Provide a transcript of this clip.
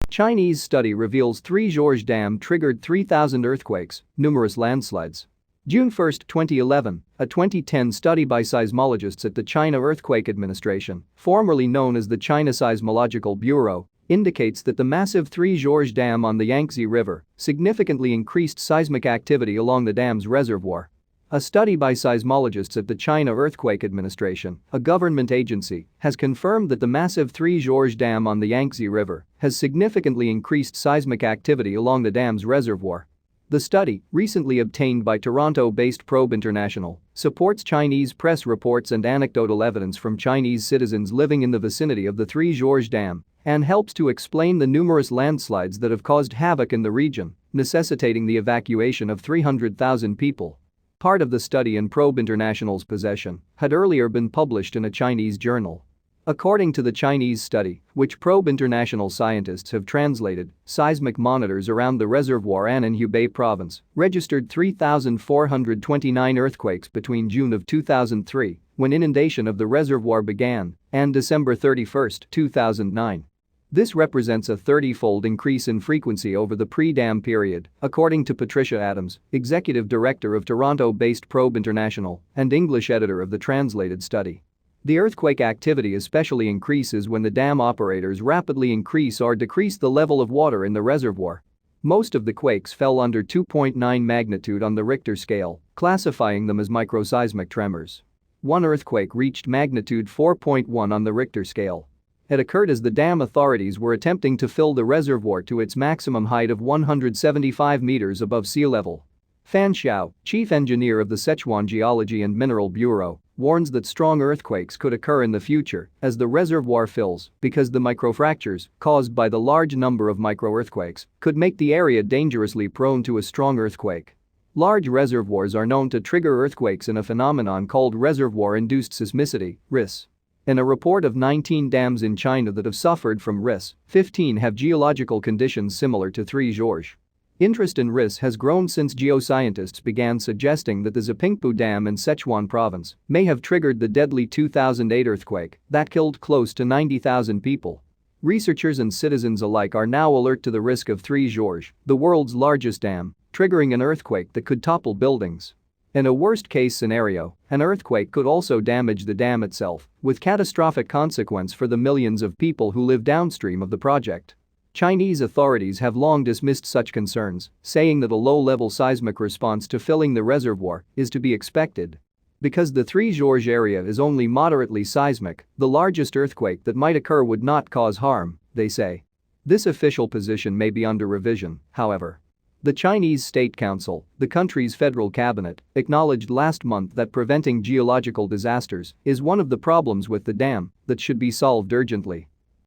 Chinese study reveals Three Gorges Dam triggered 3,000 earthquakes, numerous landslides. June 1, 2011, a 2010 study by seismologists at the China Earthquake Administration, formerly known as the China Seismological Bureau, indicates that the massive Three Gorges Dam on the Yangtze River significantly increased seismic activity along the dam's reservoir. A study by seismologists at the China Earthquake Administration, a government agency, has confirmed that the massive Three Gorges Dam on the Yangtze River has significantly increased seismic activity along the dam's reservoir. The study, recently obtained by Toronto-based Probe International, supports Chinese press reports and anecdotal evidence from Chinese citizens living in the vicinity of the Three Gorges Dam and helps to explain the numerous landslides that have caused havoc in the region, necessitating the evacuation of 300,000 people. Part of the study in Probe International's possession had earlier been published in a Chinese journal. According to the Chinese study, which Probe International scientists have translated, seismic monitors around the reservoir and in Hubei province registered 3,429 earthquakes between June of 2003, when inundation of the reservoir began, and December 31, 2009. This represents a 30-fold increase in frequency over the pre-dam period, according to Patricia Adams, executive director of Toronto-based Probe International and English editor of the translated study. The earthquake activity especially increases when the dam operators rapidly increase or decrease the level of water in the reservoir. Most of the quakes fell under 2.9 magnitude on the Richter scale, classifying them as microseismic tremors. One earthquake reached magnitude 4.1 on the Richter scale. It occurred as the dam authorities were attempting to fill the reservoir to its maximum height of 175 meters above sea level. Fan Xiao, chief engineer of the Sichuan Geology and Mineral Bureau, warns that strong earthquakes could occur in the future as the reservoir fills because the microfractures caused by the large number of microearthquakes could make the area dangerously prone to a strong earthquake. Large reservoirs are known to trigger earthquakes in a phenomenon called reservoir-induced seismicity, RIS. In a report of 19 dams in China that have suffered from RIS, 15 have geological conditions similar to Three Gorges. Interest in RIS has grown since geoscientists began suggesting that the Zipingpu Dam in Sichuan province may have triggered the deadly 2008 earthquake that killed close to 90,000 people. Researchers and citizens alike are now alert to the risk of Three Gorges, the world's largest dam, triggering an earthquake that could topple buildings. In a worst-case scenario, an earthquake could also damage the dam itself, with catastrophic consequence for the millions of people who live downstream of the project. Chinese authorities have long dismissed such concerns, saying that a low-level seismic response to filling the reservoir is to be expected. Because the Three Gorges area is only moderately seismic, the largest earthquake that might occur would not cause harm, they say. This official position may be under revision, however. The Chinese State Council, the country's federal cabinet, acknowledged last month that preventing geological disasters is one of the problems with the dam that should be solved urgently.